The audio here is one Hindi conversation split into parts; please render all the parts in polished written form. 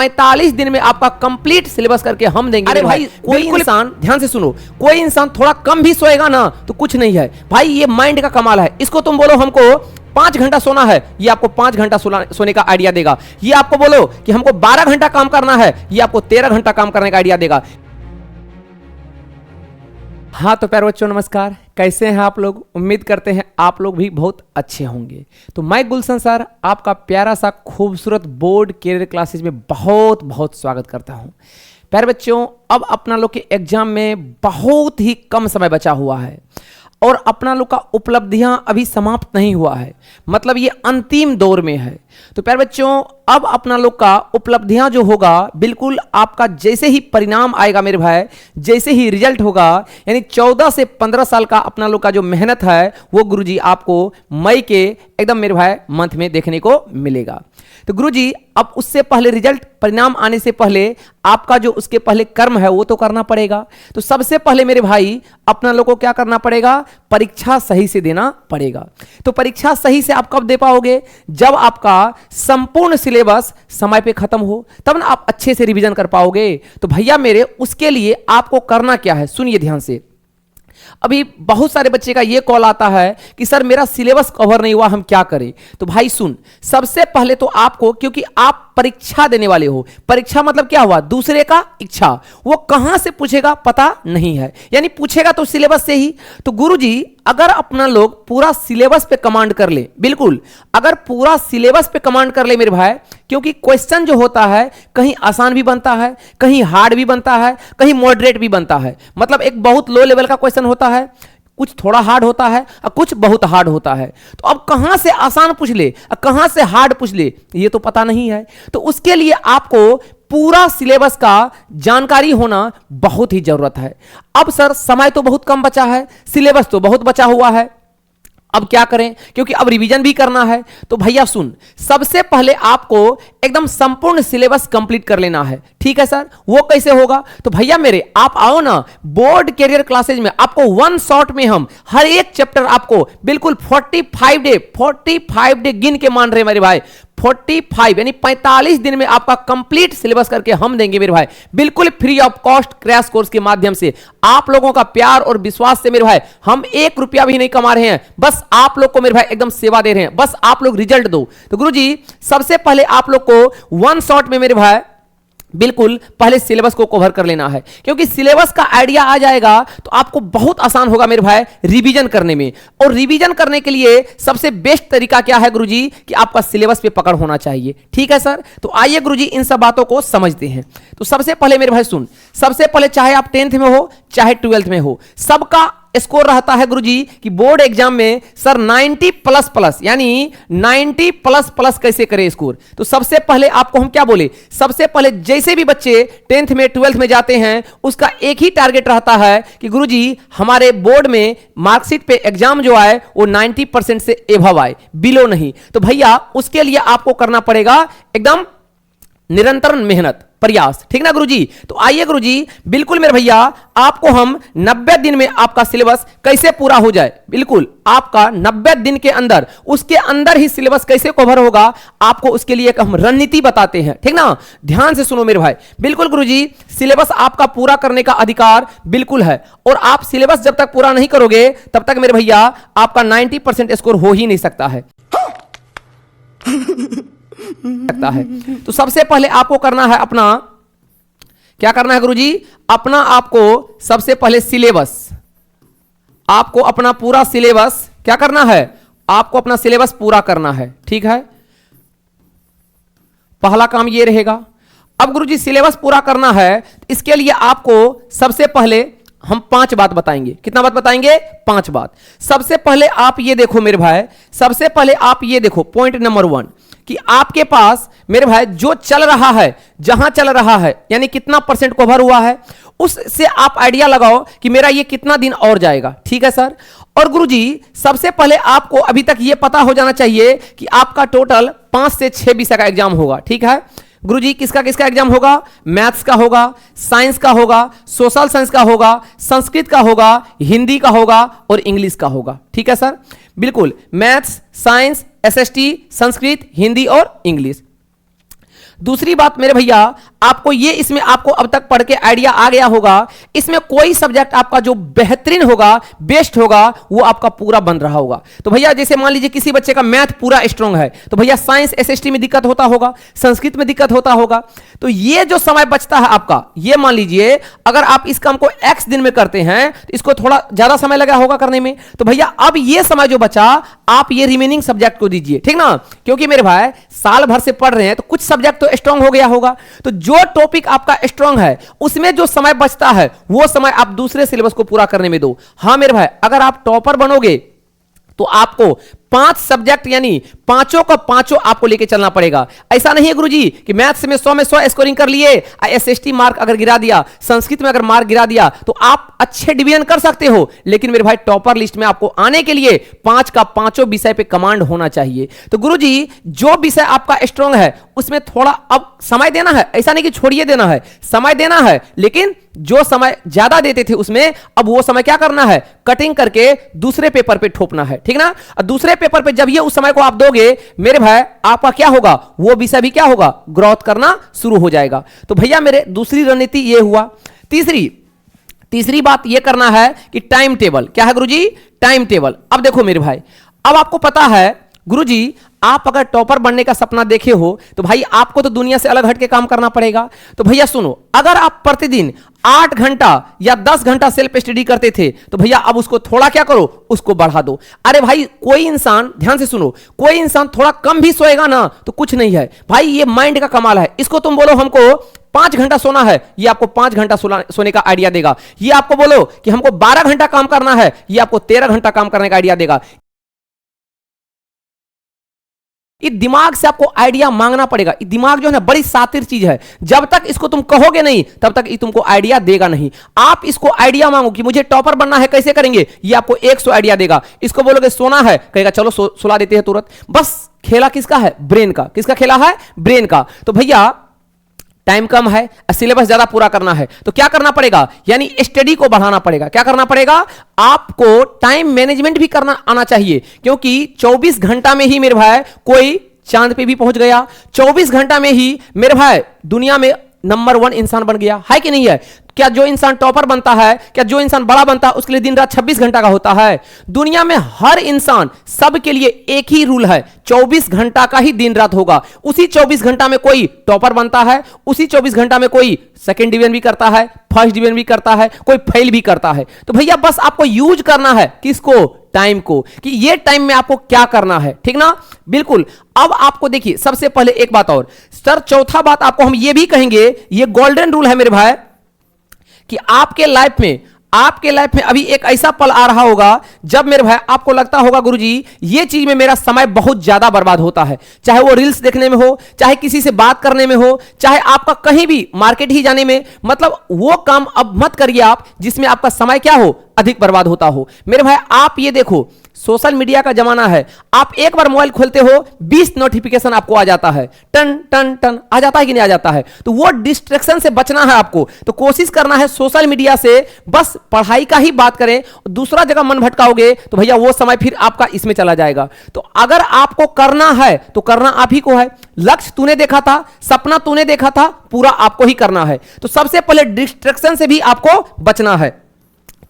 45 दिन में आपका कंप्लीट सिलेबस करके हम देंगे। अरे भाई कोई इंसान, ध्यान से सुनो, कोई इंसान थोड़ा कम भी सोएगा ना तो कुछ नहीं है भाई, ये माइंड का कमाल है। इसको तुम बोलो हमको 5 घंटा सोना है, ये आपको 5 घंटा सोने का आइडिया देगा। ये आपको बोलो कि हमको 12 घंटा काम करना है, ये आपको 13 घंटा काम करने का आइडिया देगा। हाँ तो प्यारे बच्चों नमस्कार, कैसे हैं आप लोग? उम्मीद करते हैं आप लोग भी बहुत अच्छे होंगे। तो मैं गुलशन सर आपका प्यारा सा खूबसूरत बोर्ड कैरियर क्लासेस में बहुत बहुत स्वागत करता हूं। प्यारे बच्चों, अब अपना लोग के एग्जाम में बहुत ही कम समय बचा हुआ है और अपना लोग का उपलब्धियां अभी समाप्त नहीं हुआ है, मतलब ये अंतिम दौर में है। तो प्यारे बच्चों, अब अपना लोग का उपलब्धियां जो होगा, बिल्कुल आपका जैसे ही परिणाम आएगा मेरे भाई, जैसे ही रिजल्ट होगा, यानी 14 से 15 साल का अपना लोग का जो मेहनत है वो गुरुजी आपको मई के एकदम मेरे भाई मंथ में देखने को मिलेगा। तो गुरुजी अब उससे पहले रिजल्ट परिणाम आने से पहले आपका जो उसके पहले कर्म है वो तो करना पड़ेगा। तो सबसे पहले मेरे भाई अपना लोग को क्या करना पड़ेगा? परीक्षा सही से देना पड़ेगा। तो परीक्षा सही से आप कब दे पाओगे? जब आपका संपूर्ण सिलेबस समय पे खत्म हो, तब ना आप अच्छे से रिवीजन कर पाओगे। तो भैया मेरे, उसके लिए आपको करना क्या है, सुनिए ध्यान से। अभी बहुत सारे बच्चे का ये कॉल आता है कि सर मेरा सिलेबस कवर नहीं हुआ, हम क्या करें? तो भाई सुन, सबसे पहले तो आपको, क्योंकि आप परीक्षा देने वाले हो, परीक्षा मतलब क्या हुआ? दूसरे का इच्छा, वो कहां से पूछेगा पता नहीं है, यानी पूछेगा तो सिलेबस से ही। तो गुरुजी अगर अपना लोग पूरा सिलेबस पे कमांड कर ले, बिल्कुल अगर पूरा सिलेबस पे कमांड कर ले मेरे भाई, क्योंकि क्वेश्चन जो होता है कहीं आसान भी बनता है, कहीं हार्ड भी बनता है, कहीं मॉडरेट भी बनता है। मतलब एक बहुत लो लेवल का क्वेश्चन होता है, कुछ थोड़ा हार्ड होता है और कुछ बहुत हार्ड होता है। तो अब कहां से आसान पूछ ले और कहां से हार्ड पूछ ले, ये तो पता नहीं है। तो उसके लिए आपको पूरा सिलेबस का जानकारी होना बहुत ही जरूरत है। अब सर समय तो बहुत कम बचा है, सिलेबस तो बहुत बचा हुआ है, अब क्या करें? क्योंकि अब रिवीजन भी करना है। तो भैया सुन, सबसे पहले आपको एकदम संपूर्ण सिलेबस कंप्लीट कर लेना है। ठीक है सर, वो कैसे होगा? तो भैया मेरे, आप आओ ना बोर्ड कैरियर क्लासेज में, आपको वन शॉट में हम हर एक चैप्टर आपको बिल्कुल 45 डे गिन के मान रहे मेरे भाई, 45 यानी 45 दिन में आपका कंप्लीट सिलेबस करके हम देंगे मेरे भाई, बिल्कुल free of cost crash course के माध्यम से। आप लोगों का प्यार और विश्वास से मेरे भाई हम 1 रुपया भी नहीं कमा रहे हैं, बस आप लोग को मेरे भाई एकदम सेवा दे रहे हैं, बस आप लोग रिजल्ट दो। तो गुरुजी सबसे पहले आप लोग को वन शॉट में मेरे भाई बिल्कुल पहले सिलेबस को कवर कर लेना है, क्योंकि सिलेबस का आइडिया आ जाएगा तो आपको बहुत आसान होगा मेरे भाई रिवीजन करने में। और रिवीजन करने के लिए सबसे बेस्ट तरीका क्या है गुरुजी? कि आपका सिलेबस पे पकड़ होना चाहिए। ठीक है सर, तो आइए गुरुजी इन सब बातों को समझते हैं। तो सबसे पहले मेरे भाई सुन, सबसे पहले चाहे आप 10th में हो चाहे 12th में हो, सबका स्कोर रहता है गुरुजी कि बोर्ड एग्जाम में सर 90 प्लस प्लस, यानी 90 प्लस प्लस कैसे करें स्कोर? तो सबसे पहले आपको हम क्या बोले, सबसे पहले जैसे भी बच्चे 10th में 12th में जाते हैं उसका एक ही टारगेट रहता है कि गुरुजी हमारे बोर्ड में मार्कशीट पे एग्जाम जो आए वो 90% से एभव आए, बिलो नहीं। तो भैया उसके लिए आपको करना पड़ेगा एकदम निरंतर मेहनत, प्रयास, ठीक ना गुरुजी? तो आइए गुरुजी, बिल्कुल मेरे भैया आपको हम 90 दिन में आपका सिलेबस कैसे पूरा हो जाए, बिल्कुल आपका 90 दिन के अंदर, उसके अंदर ही सिलेबस कैसे कवर होगा, आपको उसके लिए एक हम रणनीति बताते हैं। ठीक ना, ध्यान से सुनो मेरे भाई। बिल्कुल गुरुजी, सिलेबस आपका पूरा करने का अधिकार बिल्कुल है, और आप सिलेबस जब तक पूरा नहीं करोगे तब तक मेरे भैया आपका 90% स्कोर हो ही नहीं सकता है। तो सबसे पहले आपको करना है अपना, क्या करना है गुरुजी? अपना आपको सबसे पहले सिलेबस, आपको अपना पूरा सिलेबस क्या करना है? आपको अपना सिलेबस पूरा करना है। ठीक है, पहला काम ये रहेगा। अब गुरुजी सिलेबस पूरा करना है, इसके लिए आपको सबसे पहले हम 5 बात बताएंगे। कितना बात बताएंगे? 5 बात। सबसे पहले आप ये देखो मेरे भाई, सबसे पहले आप ये देखो पॉइंट नंबर 1 कि आपके पास मेरे भाई जो चल रहा है, जहां चल रहा है, यानी कितना परसेंट कवर हुआ है, उससे आप आइडिया लगाओ कि मेरा ये कितना दिन और जाएगा। ठीक है सर। और गुरुजी सबसे पहले आपको अभी तक ये पता हो जाना चाहिए कि आपका टोटल 5 से 6 विषय का एग्जाम होगा। ठीक है गुरुजी, किसका किसका एग्जाम होगा? मैथ्स का होगा, साइंस का होगा, सोशल साइंस का होगा, संस्कृत का होगा, हिंदी का होगा और इंग्लिश का होगा। ठीक है सर, बिल्कुल maths, science, SST, Sanskrit, Hindi और इंग्लिश। दूसरी बात मेरे भैया, आपको ये इसमें आपको अब तक पढ़ के आइडिया आ गया होगा, इसमें कोई सब्जेक्ट आपका जो बेहतरीन होगा, बेस्ट होगा, वो आपका पूरा बन रहा होगा। तो भैया जैसे मान लीजिए किसी बच्चे का मैथ पूरा स्ट्रांग है, तो भैया साइंस एसएसटी में दिक्कत होता होगा, संस्कृत में दिक्कत होता होगा। तो ये जो समय बचता है आपका, ये मान लीजिए अगर आप इस काम को एक्स दिन में करते हैं तो इसको थोड़ा ज्यादा समय लगा होगा करने में, तो भैया अब ये समय जो बचा आप ये रिमेनिंग सब्जेक्ट को दीजिए, ठीक ना। क्योंकि मेरे भाई साल भर से पढ़ रहे हैं तो कुछ सब्जेक्ट तो स्ट्रांग हो गया होगा, तो जो टॉपिक आपका स्ट्रांग है उसमें जो समय बचता है वो समय आप दूसरे सिलेबस को पूरा करने में दो। हां मेरे भाई, अगर आप टॉपर बनोगे तो आपको 5 सब्जेक्ट यानी पांचों का पांचों आपको लेके चलना पड़ेगा। ऐसा नहीं है गुरुजी कि मैथ्स में 100 में 100 स्कोरिंग कर लिए, एसएसटी मार्क अगर गिरा दिया, संस्कृत में अगर मार्क गिरा दिया तो आप अच्छे डिवीजन कर सकते हो, लेकिन मेरे भाई टॉपर लिस्ट में आपको आने के लिए 5 का पांचों विषय पे कमांड होना चाहिए। तो गुरुजी जो विषय आपका स्ट्रांग है उसमें थोड़ा अब समय देना है, ऐसा नहीं कि छोड़िए देना है, समय देना है, लेकिन जो समय ज्यादा देते थे उसमें अब वो समय क्या करना है, कटिंग करके दूसरे पेपर पे ठोपना है, ठीक ना। दूसरे पेपर पे जब ये उस समय को आप दोगे मेरे भाई, आपका क्या होगा, वो विषय भी क्या होगा, ग्रोथ करना शुरू हो जाएगा। तो भैया मेरे दूसरी रणनीति ये हुआ। तीसरी बात ये करना है कि टाइम टेबल क्या है गुरुजी, टाइम टेबल। अब देखो मेरे भाई, अब आपको पता है गुरुजी, आप अगर टॉपर बनने का सपना देखे हो तो भाई आपको तो दुनिया से अलग हट के काम करना पड़ेगा। तो भैया सुनो, अगर आप प्रतिदिन 8 घंटा या 10 घंटा सेल्फ स्टडी करते थे तो भैया अब उसको थोड़ा क्या करो, उसको बढ़ा दो। अरे भाई कोई इंसान, ध्यान से सुनो, कोई इंसान थोड़ा कम भी सोएगा ना तो कुछ नहीं है भाई, ये माइंड का कमाल है। इसको तुम बोलो हमको 5 घंटा सोना है, ये आपको 5 घंटा सोने का आइडिया देगा। ये आपको बोलो कि हमको 12 घंटा काम करना है, ये आपको 13 घंटा काम करने का आइडिया देगा। ये दिमाग से आपको आइडिया मांगना पड़ेगा। ये दिमाग जो है ना बड़ी शातिर चीज है, जब तक इसको तुम कहोगे नहीं तब तक ये तुमको आइडिया देगा नहीं। आप इसको आइडिया मांगो कि मुझे टॉपर बनना है, कैसे करेंगे, ये आपको 100 आइडिया देगा। इसको बोलोगे सोना है, कहेगा चलो सुला देते हैं तुरंत। बस खेला किसका है, ब्रेन का। किसका खेला है, ब्रेन का। तो भैया टाइम कम है, सिलेबस ज्यादा पूरा करना है, तो क्या करना पड़ेगा, यानी स्टडी को बढ़ाना पड़ेगा। क्या करना पड़ेगा, आपको टाइम मैनेजमेंट भी करना आना चाहिए, क्योंकि 24 घंटा में ही मेरे भाई कोई चांद पे भी पहुंच गया, 24 घंटा में ही मेरे भाई दुनिया में नंबर 1 इंसान बन गया है कि नहीं है। क्या जो इंसान टॉपर बनता है, क्या जो इंसान बड़ा बनता है उसके लिए दिन रात 26 घंटा का होता है। दुनिया में हर इंसान, सबके लिए एक ही रूल है, 24 घंटा का ही दिन रात होगा। उसी 24 घंटा में कोई टॉपर बनता है, उसी 24 घंटा में कोई सेकंड डिवीजन भी करता है, फर्स्ट डिवीजन भी करता है, कोई फेल भी करता है। तो भैया बस आपको यूज करना है किसको, टाइम को, कि ये टाइम में आपको क्या करना है, ठीक ना। बिल्कुल। अब आपको देखिए सबसे पहले एक बात और सर, चौथा बात आपको हम ये भी कहेंगे, ये गोल्डन रूल है मेरे भाई, कि आपके लाइफ में अभी एक ऐसा पल आ रहा होगा जब मेरे भाई आपको लगता होगा गुरुजी ये चीज में मेरा समय बहुत ज्यादा बर्बाद होता है, चाहे वो रील्स देखने में हो, चाहे किसी से बात करने में हो, चाहे आपका कहीं भी मार्केट ही जाने में, मतलब वो काम अब मत करिए आप जिसमें आपका समय क्या हो, अधिक बर्बाद होता हो। मेरे भाई आप ये देखो, सोशल मीडिया का जमाना है, आप एक बार मोबाइल खोलते हो 20 नोटिफिकेशन आपको आ जाता है, टन टन टन आ जाता है कि नहीं आ जाता है। तो वो डिस्ट्रैक्शन से बचना है आपको, तो कोशिश करना है सोशल मीडिया से बस पढ़ाई का ही बात करें। दूसरा जगह मन भटकाओगे तो भैया वो समय फिर आपका इसमें चला जाएगा। तो अगर आपको करना है तो करना आप ही को है। लक्ष्य तूने देखा था, सपना तूने देखा था, पूरा आपको ही करना है। तो सबसे पहले डिस्ट्रैक्शन से भी आपको बचना है।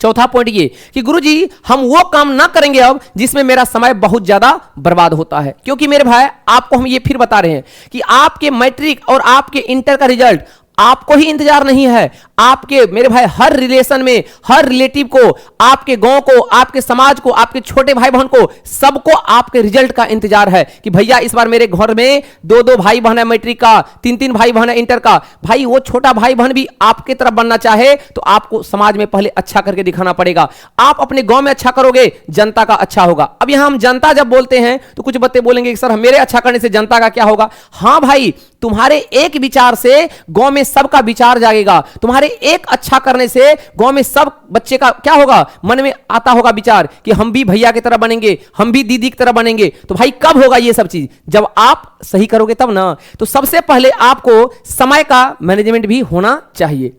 चौथा पॉइंट ये कि गुरुजी हम वो काम ना करेंगे अब जिसमें मेरा समय बहुत ज्यादा बर्बाद होता है, क्योंकि मेरे भाई आपको हम ये फिर बता रहे हैं कि आपके मैट्रिक और आपके इंटर का रिजल्ट आपको ही इंतजार नहीं है, आपके मेरे भाई हर रिलेशन में, हर रिलेटिव को, आपके गांव को, आपके समाज को, आपके छोटे भाई बहन को, सबको आपके रिजल्ट का इंतजार है कि भैया इस बार मेरे घर में 2-2 भाई बहन है मैट्रिक का, 3-3 भाई बहन है इंटर का। भाई वो छोटा भाई बहन भी आपके तरफ बनना चाहे तो आपको समाज में पहले अच्छा करके दिखाना पड़ेगा। आप अपने गांव में अच्छा करोगे, जनता का अच्छा होगा। अब यहां हम जनता जब बोलते हैं तो कुछ बच्चे बोलेंगे कि सर मेरे अच्छा करने से जनता का क्या होगा। हां भाई, तुम्हारे एक विचार से गांव में सबका विचार जागेगा। तुम्हारे एक अच्छा करने से गांव में सब बच्चे का क्या होगा, मन में आता होगा विचार कि हम भी भैया की तरह बनेंगे, हम भी दीदी की तरह बनेंगे। तो भाई कब होगा ये सब चीज, जब आप सही करोगे तब ना। तो सबसे पहले आपको समय का मैनेजमेंट भी होना चाहिए,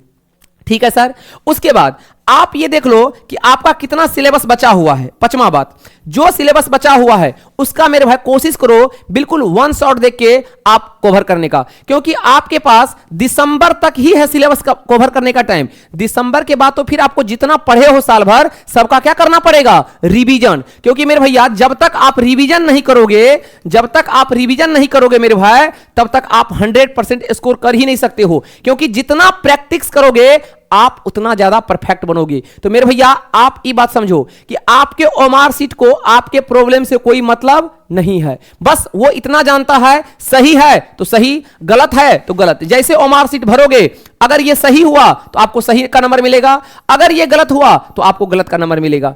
ठीक है सर। उसके बाद आप ये देख लो कि आपका कितना सिलेबस बचा हुआ है। पांचवा बात, जो सिलेबस बचा हुआ है उसका मेरे भाई कोशिश करो बिल्कुल वन शॉट देख के आप कवर करने का, क्योंकि आपके पास दिसंबर तक ही है सिलेबस का कवर करने का टाइम। दिसंबर के बाद तो फिर आपको जितना पढ़े हो साल भर सबका क्या करना पड़ेगा, रिवीजन। क्योंकि मेरे भैया जब तक आप रिवीजन नहीं करोगे मेरे भाई, तब तक आप 100% स्कोर कर ही नहीं सकते हो, क्योंकि जितना प्रैक्टिस करोगे आप उतना ज्यादा परफेक्ट बनोगे। तो मेरे भैया आप ये बात समझो कि आपके ओमार सीट को आपके प्रॉब्लम से कोई मतलब नहीं है, बस वो इतना जानता है सही है तो सही, गलत है तो गलत। जैसे ओमार सीट भरोगे, अगर ये सही हुआ तो आपको सही का नंबर मिलेगा, अगर ये गलत हुआ तो आपको गलत का नंबर मिलेगा।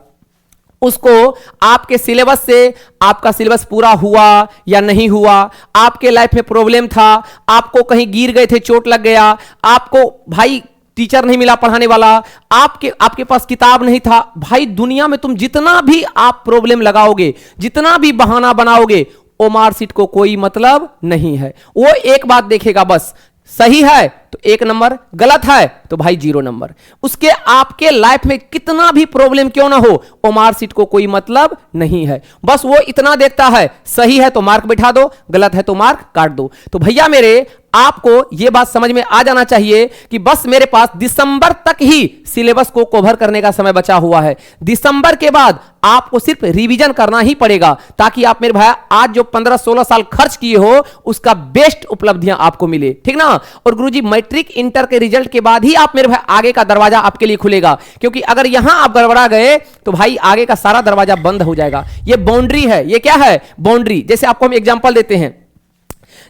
उसको आपके सिलेबस से आपका सिलेबस पूरा हुआ या नहीं हुआ, आपके लाइफ में प्रॉब्लम था, आपको कहीं गिर गए थे, चोट लग गया, आपको भाई टीचर नहीं मिला पढ़ाने वाला, आपके पास किताब नहीं था, भाई दुनिया में तुम जितना भी आप प्रॉब्लम लगाओगे, जितना भी बहाना बनाओगे, ओमार सीट को कोई मतलब नहीं है। वो एक बात देखेगा, बस सही है तो 1 नंबर, गलत है तो भाई 0 नंबर। उसके आपके लाइफ में कितना भी प्रॉब्लम क्यों ना हो, ओमार सीट को कोई मतलब नहीं है, बस वो इतना देखता है सही है तो मार्क बैठा दो, गलत है तो मार्क काट दो। तो भैया मेरे आपको यह बात समझ में आ जाना चाहिए कि बस मेरे पास दिसंबर तक ही सिलेबस को कवर करने का समय बचा हुआ है। दिसंबर के बाद आपको सिर्फ रिवीजन करना ही पड़ेगा, ताकि आप मेरे भाई आज जो 15-16 साल खर्च किए हो उसका बेस्ट उपलब्धियां आपको मिले, ठीक ना। और गुरुजी मैट्रिक इंटर के रिजल्ट के बाद ही आप मेरे भाई आगे का दरवाजा आपके लिए खुलेगा, क्योंकि अगर यहां आप गड़बड़ा गए तो भाई आगे का सारा दरवाजा बंद हो जाएगा। ये बाउंड्री है, ये क्या है, बाउंड्री। जैसे आपको हम एग्जांपल देते हैं,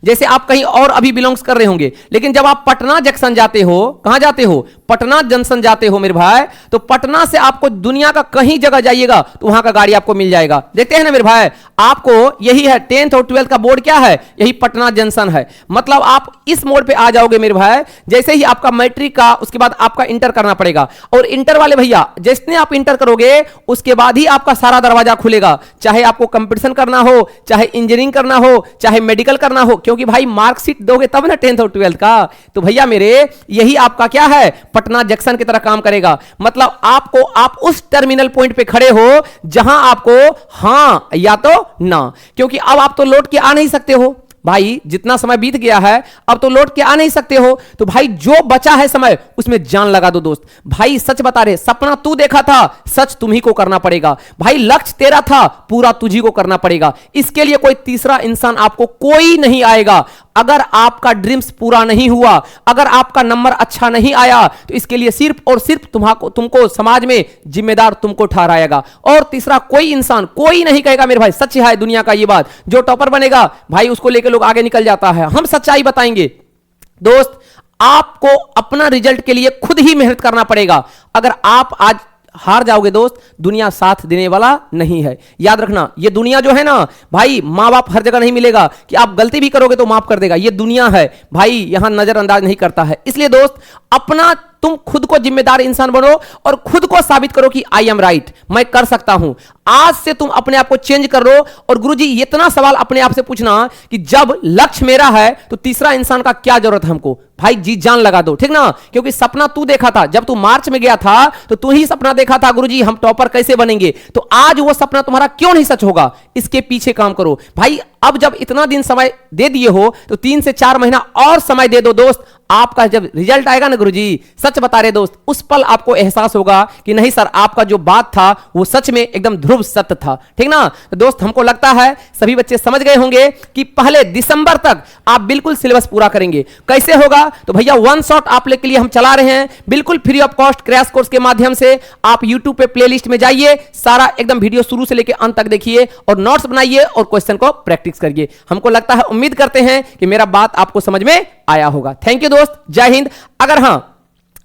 जैसे आप कहीं और अभी बिलोंग्स कर रहे होंगे, लेकिन जब आप पटना जंक्शन जाते हो, कहां जाते हो, पटना जंक्शन जाते हो मेरे भाई, तो पटना से आपको दुनिया का कहीं जगह जाइएगा तो वहां का गाड़ी आपको मिल जाएगा। देखते हैं ना मेरे भाई, आपको यही है 10th और 12th का बोर्ड क्या है, यही पटना जंक्शन है। मतलब आप इस मोड़ पे आ जाओगे मेरे भाई, जैसे ही आपका मैट्रिक का, उसके बाद आपका इंटर करना पड़ेगा। और इंटर वाले भैया जैसे आप इंटर करोगे उसके बाद ही आपका सारा दरवाजा खुलेगा, चाहे आपको कंपटीशन करना हो, चाहे इंजीनियरिंग करना हो, चाहे मेडिकल करना हो, क्योंकि भाई मार्कशीट दोगे तब ना 10th और 12th का। तो भैया मेरे यही आपका क्या है, पटना जंक्शन की तरह काम करेगा। मतलब आप उस टर्मिनल पॉइंट पे खड़े हो जहां आपको हां या तो ना, क्योंकि अब आप तो लौट के आ नहीं सकते हो भाई, जितना समय बीत गया है अब तो लौट के आ नहीं सकते हो। तो भाई जो बचा है समय उसमें जान लगा दो दोस्त। भाई सच बता रहे, सपना तू देखा था, सच तुम्ही को करना पड़ेगा। भाई लक्ष्य तेरा था, पूरा तुझी को करना पड़ेगा। इसके लिए कोई तीसरा इंसान आपको कोई नहीं आएगा। अगर आपका ड्रीम्स पूरा नहीं हुआ, अगर आपका नंबर अच्छा नहीं आया, तो इसके लिए सिर्फ और सिर्फ तुमको समाज में जिम्मेदार तुमको ठहराएगा। और तीसरा कोई इंसान कोई नहीं कहेगा मेरे भाई, सच है दुनिया का ये बात। जो टॉपर बनेगा भाई उसको लेकर लोग आगे निकल जाता है। हम सच्चाई बताएंगे दोस्त, आपको अपना रिजल्ट के लिए खुद ही मेहनत करना पड़ेगा। अगर आप आज हार जाओगे दोस्त, दुनिया साथ देने वाला नहीं है। याद रखना, ये दुनिया जो है ना भाई, माँ बाप हर जगह नहीं मिलेगा कि आप गलती भी करोगे तो माफ कर देगा। ये दुनिया है भाई, यहां नजरअंदाज नहीं करता है। इसलिए दोस्त अपना तुम खुद को जिम्मेदार इंसान बनो और खुद को साबित करो कि आई एम राइट, मैं कर सकता हूं। आज से तुम अपने आप को चेंज कर लो। और गुरुजी इतना सवाल अपने आप से पूछना कि जब लक्ष्य मेरा है तो तीसरा इंसान का क्या जरूरत है हमको। भाई जी जान लगा दो, ठीक ना, क्योंकि सपना तू देखा था। जब तू मार्च में गया था तो तू ही सपना देखा था गुरुजी हम टॉपर कैसे बनेंगे। तो आज वो सपना तुम्हारा क्यों नहीं सच होगा, इसके पीछे काम करो भाई। अब जब इतना दिन समय दे दिए हो तो 3 से 4 महीना और समय दे दो दोस्त। आपका जब रिजल्ट आएगा ना गुरुजी, सच बता रहे दोस्त, उस पल आपको एहसास होगा कि नहीं सर, आपका जो बात था वो सच में एकदम ध्रुव सत्य था, ठीक ना। तो दोस्त हमको लगता है सभी बच्चे समझ गए होंगे कि पहले दिसंबर तक आप बिल्कुल सिलेबस पूरा करेंगे। कैसे होगा, तो भैया वन शॉट आप लोग के लिए हम चला रहे हैं, बिल्कुल free of cost crash course के माध्यम से। आप यूट्यूब पे प्लेलिस्ट में जाइए, सारा एकदम वीडियो शुरू से लेकर अंत तक देखिए और नोट्स बनाइए और क्वेश्चन को प्रैक्टिस करिए। हमको लगता है, उम्मीद करते हैं कि मेरा बात आपको समझ में आया होगा। थैंक यू दोस्त, जय हिंद। अगर हां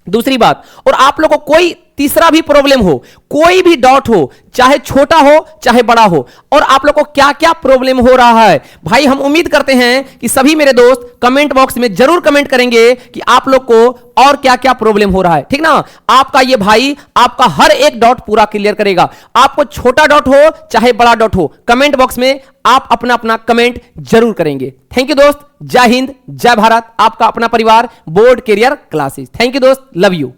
दूसरी बात, और आप लोगों को कोई तीसरा भी प्रॉब्लम हो, कोई भी डाउट हो, चाहे छोटा हो चाहे बड़ा हो, और आप लोग को क्या क्या प्रॉब्लम हो रहा है, भाई हम उम्मीद करते हैं कि सभी मेरे दोस्त कमेंट बॉक्स में जरूर कमेंट करेंगे कि आप लोग को और क्या क्या प्रॉब्लम हो रहा है, ठीक ना। आपका ये भाई आपका हर एक डाउट पूरा क्लियर करेगा। आपको छोटा डाउट हो चाहे बड़ा डाउट हो, कमेंट बॉक्स में आप अपना अपना कमेंट जरूर करेंगे। थैंक यू दोस्त, जय हिंद, जय भारत। आपका अपना परिवार board career classes. Thank you दोस्त, लव यू।